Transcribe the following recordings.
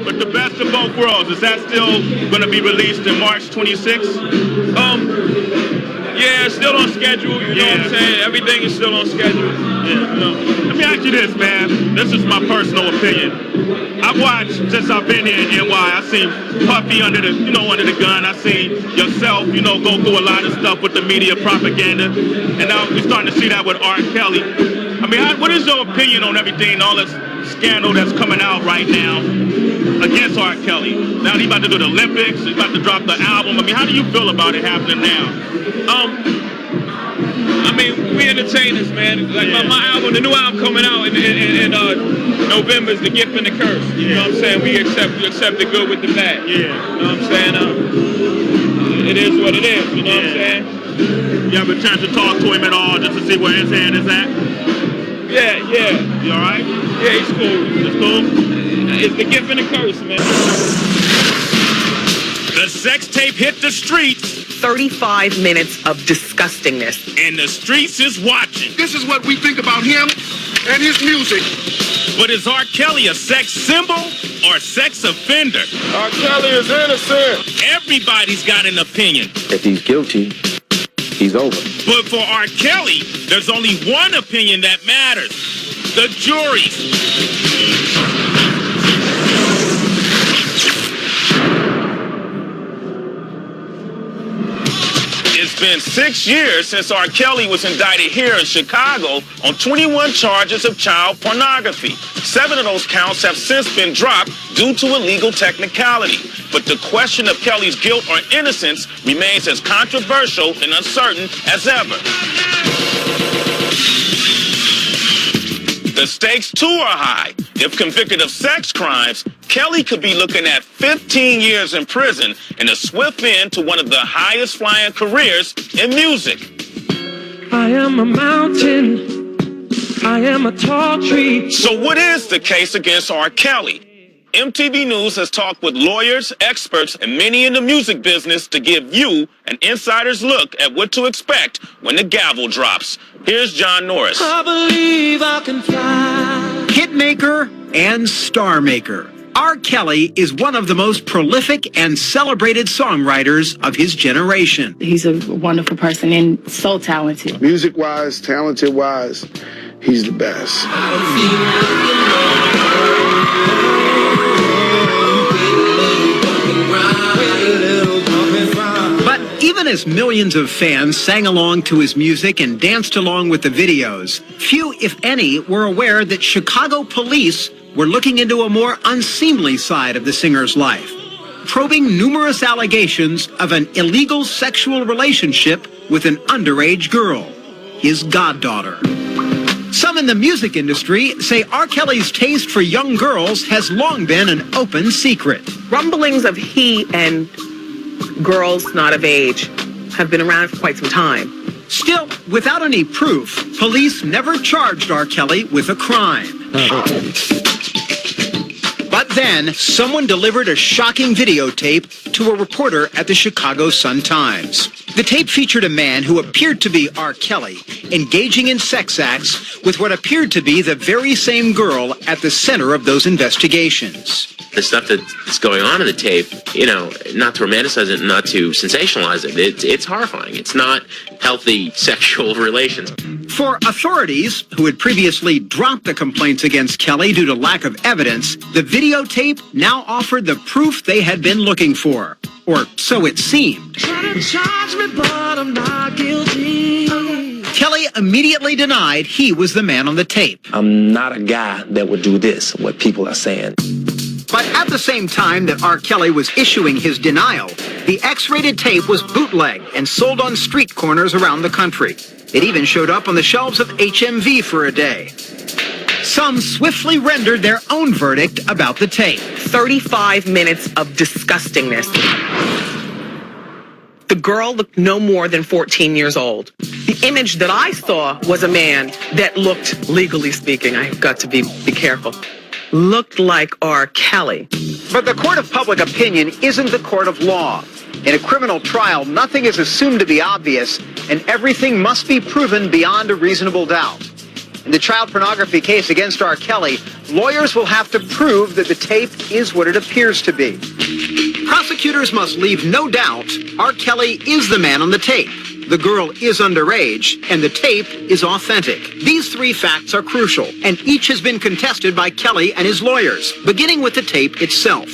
But the best of both worlds, is that still going to be released in March 26th? Yeah, it's still on schedule, you know what I'm saying? Everything is still on schedule. Yeah. Let me ask you this, man. This is my personal opinion. I've watched, since I've been here in NY, I've seen Puffy under the gun. I've seen yourself, go through a lot of stuff with the media propaganda. And now we're starting to see that with R. Kelly. I mean, what is your opinion on everything, all this scandal that's coming out right now against R. Kelly? Now he's about to do the Olympics, he's about to drop the album. I mean, how do you feel about it happening now? I mean, we entertainers, man. Like my album, the new album coming out in November is The Gift and the Curse. You know what I'm saying? We accept the good with the bad. Yeah. You know what I'm saying? It is what it is. You know what I'm saying? You have a chance to talk to him at all, just to see where his head is at? Yeah. You all right? Yeah, he's cool. It's cool? It's the gift and the curse, man. The sex tape hit the streets. 35 minutes of disgustingness. And the streets is watching. This is what we think about him and his music. But is R. Kelly a sex symbol or a sex offender? R. Kelly is innocent. Everybody's got an opinion. If he's guilty, he's over. But for R. Kelly, there's only one opinion that matters. The jury's. It's been 6 years since R. Kelly was indicted here in Chicago on 21 charges of child pornography. 7 of those counts have since been dropped due to a legal technicality. But the question of Kelly's guilt or innocence remains as controversial and uncertain as ever. The stakes, too, are high. If convicted of sex crimes, Kelly could be looking at 15 years in prison and a swift end to one of the highest flying careers in music. I am a mountain. I am a tall tree. So what is the case against R. Kelly? MTV News has talked with lawyers, experts, and many in the music business to give you an insider's look at what to expect when the gavel drops. Here's John Norris. I believe I can fly. Hitmaker and star maker. R. Kelly is one of the most prolific and celebrated songwriters of his generation. He's a wonderful person and so talented. Music-wise, talented-wise, he's the best. But even as millions of fans sang along to his music and danced along with the videos, few, if any, were aware that Chicago police were looking into a more unseemly side of the singer's life, probing numerous allegations of an illegal sexual relationship with an underage girl, his goddaughter. Some in the music industry say R. Kelly's taste for young girls has long been an open secret. Rumblings of he and girls not of age have been around for quite some time. Still, without any proof, police never charged R. Kelly with a crime. But then, someone delivered a shocking videotape to a reporter at the Chicago Sun-Times. The tape featured a man who appeared to be R. Kelly engaging in sex acts with what appeared to be the very same girl at the center of those investigations. The stuff that's going on in the tape, not to romanticize it, not to sensationalize it, it's horrifying. It's not healthy sexual relations. For authorities, who had previously dropped the complaints against Kelly due to lack of evidence, the videotape now offered the proof they had been looking for. Or so it seemed. Try to charge me, but I'm not guilty. Kelly immediately denied he was the man on the tape. I'm not a guy that would do this, what people are saying. But at the same time that R. Kelly was issuing his denial, the X-rated tape was bootleg and sold on street corners around the country. It even showed up on the shelves of HMV for a day. Some swiftly rendered their own verdict about the tape. 35 minutes of disgustingness. The girl looked no more than 14 years old. The image that I saw was a man that looked, legally speaking, I've got to be careful, looked like R. Kelly. But the court of public opinion isn't the court of law. In a criminal trial, nothing is assumed to be obvious, and everything must be proven beyond a reasonable doubt. In the child pornography case against R. Kelly, lawyers will have to prove that the tape is what it appears to be. Prosecutors must leave no doubt R. Kelly is the man on the tape. The girl is underage, and the tape is authentic. These three facts are crucial, and each has been contested by Kelly and his lawyers, beginning with the tape itself.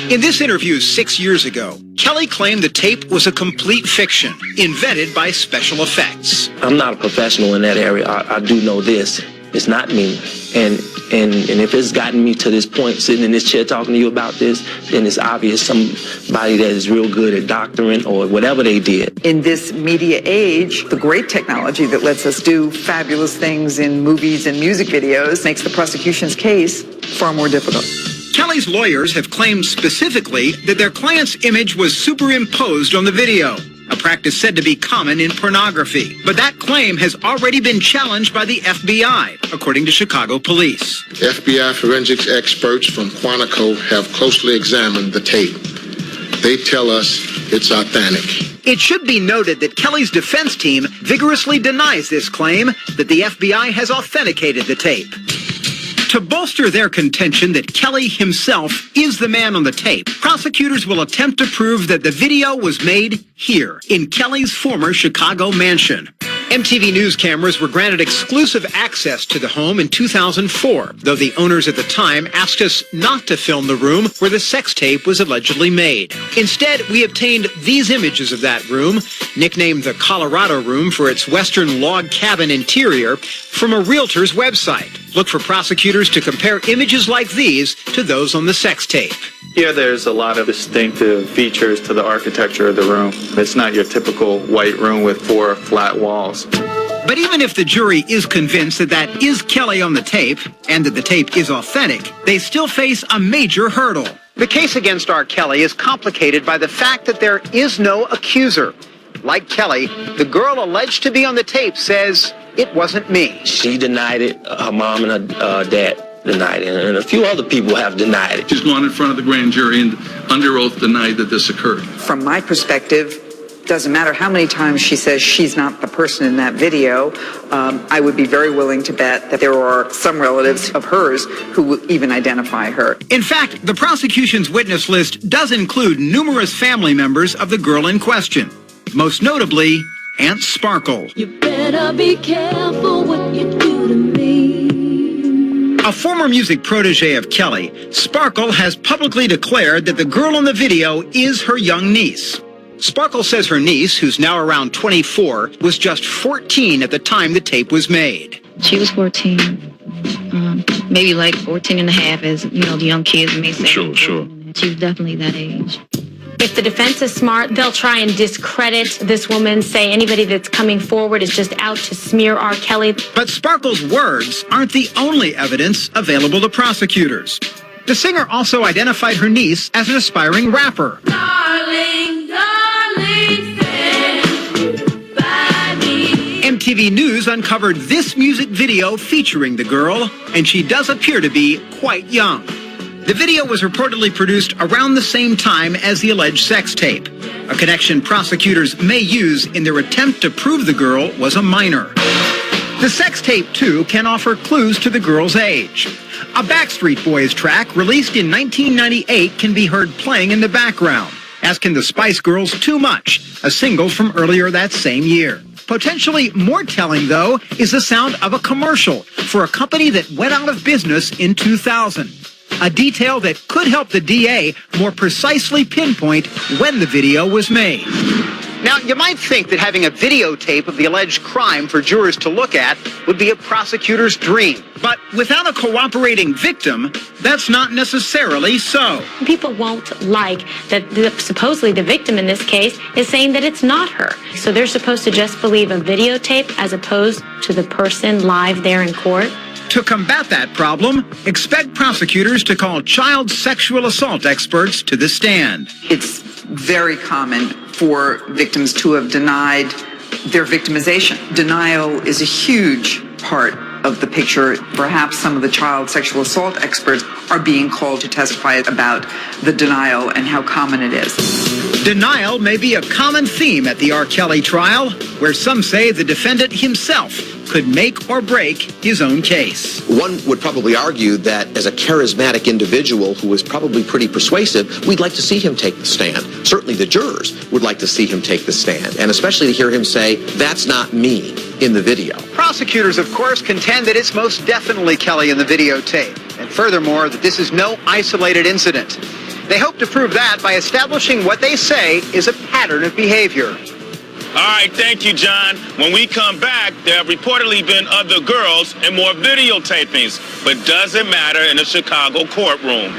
In this interview 6 years ago, Kelly claimed the tape was a complete fiction, invented by special effects. I'm not a professional in that area. I do know this. It's not me. And if it's gotten me to this point, sitting in this chair talking to you about this, then it's obvious somebody that is real good at doctoring or whatever they did. In this media age, the great technology that lets us do fabulous things in movies and music videos makes the prosecution's case far more difficult. Kelly's lawyers have claimed specifically that their client's image was superimposed on the video, a practice said to be common in pornography. But that claim has already been challenged by the FBI, according to Chicago police. FBI forensics experts from Quantico have closely examined the tape. They tell us it's authentic. It should be noted that Kelly's defense team vigorously denies this claim that the FBI has authenticated the tape. To bolster their contention that Kelly himself is the man on the tape, prosecutors will attempt to prove that the video was made here, in Kelly's former Chicago mansion. MTV News cameras were granted exclusive access to the home in 2004, though the owners at the time asked us not to film the room where the sex tape was allegedly made. Instead, we obtained these images of that room, nicknamed the Colorado Room for its western log cabin interior, from a realtor's website. Look for prosecutors to compare images like these to those on the sex tape. Here there's a lot of distinctive features to the architecture of the room. It's not your typical white room with 4 flat walls. But even if the jury is convinced that that is Kelly on the tape, and that the tape is authentic, they still face a major hurdle. The case against R. Kelly is complicated by the fact that there is no accuser. Like Kelly, the girl alleged to be on the tape says, "It wasn't me." She denied it. Her mom and her dad denied it. And a few other people have denied it. She's gone in front of the grand jury and under oath denied that this occurred. From my perspective, doesn't matter how many times she says she's not the person in that video, I would be very willing to bet that there are some relatives of hers who will even identify her. In fact, the prosecution's witness list does include numerous family members of the girl in question. Most notably, Aunt Sparkle. You better be careful what you do to me. A former music protege of Kelly, Sparkle has publicly declared that the girl in the video is her young niece. Sparkle says her niece, who's now around 24, was just 14 at the time the tape was made. She was 14, maybe like 14 and a half, as you know, the young kids may say. Sure. She was definitely that age. If the defense is smart, they'll try and discredit this woman, say anybody that's coming forward is just out to smear R. Kelly. But Sparkle's words aren't the only evidence available to prosecutors. The singer also identified her niece as an aspiring rapper. Darling, darling, stand by me. MTV News uncovered this music video featuring the girl, and she does appear to be quite young. The video was reportedly produced around the same time as the alleged sex tape, a connection prosecutors may use in their attempt to prove the girl was a minor. The sex tape, too, can offer clues to the girl's age. A Backstreet Boys track released in 1998 can be heard playing in the background, as can the Spice Girls' Too Much, a single from earlier that same year. Potentially more telling, though, is the sound of a commercial for a company that went out of business in 2000. A detail that could help the DA more precisely pinpoint when the video was made. Now, you might think that having a videotape of the alleged crime for jurors to look at would be a prosecutor's dream. But without a cooperating victim, that's not necessarily so. People won't like that supposedly the victim in this case is saying that it's not her. So they're supposed to just believe a videotape as opposed to the person live there in court. To combat that problem, expect prosecutors to call child sexual assault experts to the stand. It's very common for victims to have denied their victimization. Denial is a huge part of the picture. Perhaps some of the child sexual assault experts are being called to testify about the denial and how common it is. Denial may be a common theme at the R. Kelly trial, where some say the defendant himself could make or break his own case. One would probably argue that as a charismatic individual who is probably pretty persuasive, we'd like to see him take the stand. Certainly the jurors would like to see him take the stand, and especially to hear him say, "That's not me," in the video. Prosecutors, of course, contend that it's most definitely Kelly in the videotape, and furthermore, that this is no isolated incident. They hope to prove that by establishing what they say is a pattern of behavior. All right, thank you, John. When we come back, there have reportedly been other girls and more videotapings, but doesn't matter in a Chicago courtroom.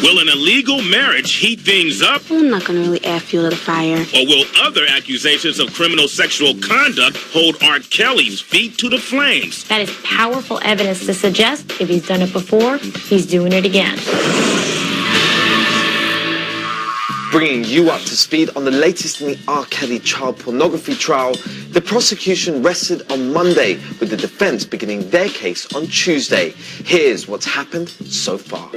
Will an illegal marriage heat things up? I'm not going to really add fuel to the fire. Or will other accusations of criminal sexual conduct hold R. Kelly's feet to the flames? That is powerful evidence to suggest if he's done it before, he's doing it again. Bringing you up to speed on the latest in the R. Kelly child pornography trial, the prosecution rested on Monday, with the defense beginning their case on Tuesday. Here's what's happened so far.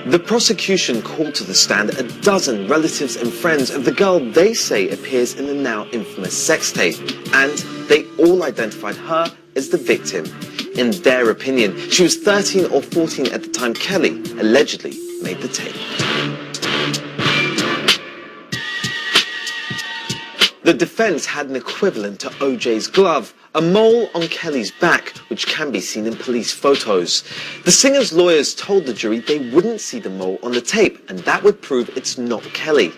The prosecution called to the stand a dozen relatives and friends of the girl they say appears in the now infamous sex tape, and they all identified her as the victim. In their opinion, she was 13 or 14 at the time Kelly allegedly made the tape. The defense had an equivalent to O.J.'s glove, a mole on Kelly's back, which can be seen in police photos. The singer's lawyers told the jury they wouldn't see the mole on the tape, and that would prove it's not Kelly.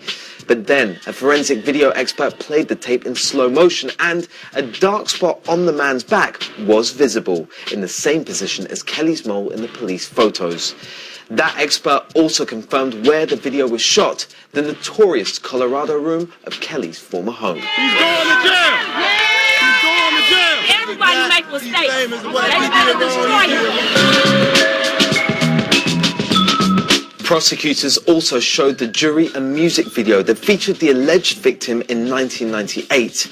But then, a forensic video expert played the tape in slow motion, and a dark spot on the man's back was visible, in the same position as Kelly's mole in the police photos. That expert also confirmed where the video was shot, the notorious Colorado room of Kelly's former home. He's going to jail! He's going to jail! Everybody make mistakes. They better destroy him. Prosecutors also showed the jury a music video that featured the alleged victim in 1998.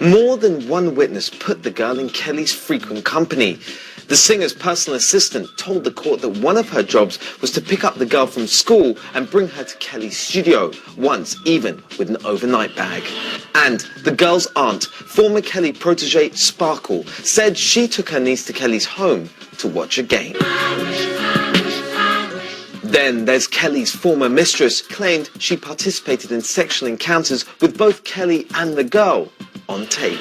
More than one witness put the girl in Kelly's frequent company. The singer's personal assistant told the court that one of her jobs was to pick up the girl from school and bring her to Kelly's studio, once even with an overnight bag. And the girl's aunt, former Kelly protege Sparkle, said she took her niece to Kelly's home to watch a game. Then there's Kelly's former mistress, claimed she participated in sexual encounters with both Kelly and the girl on tape.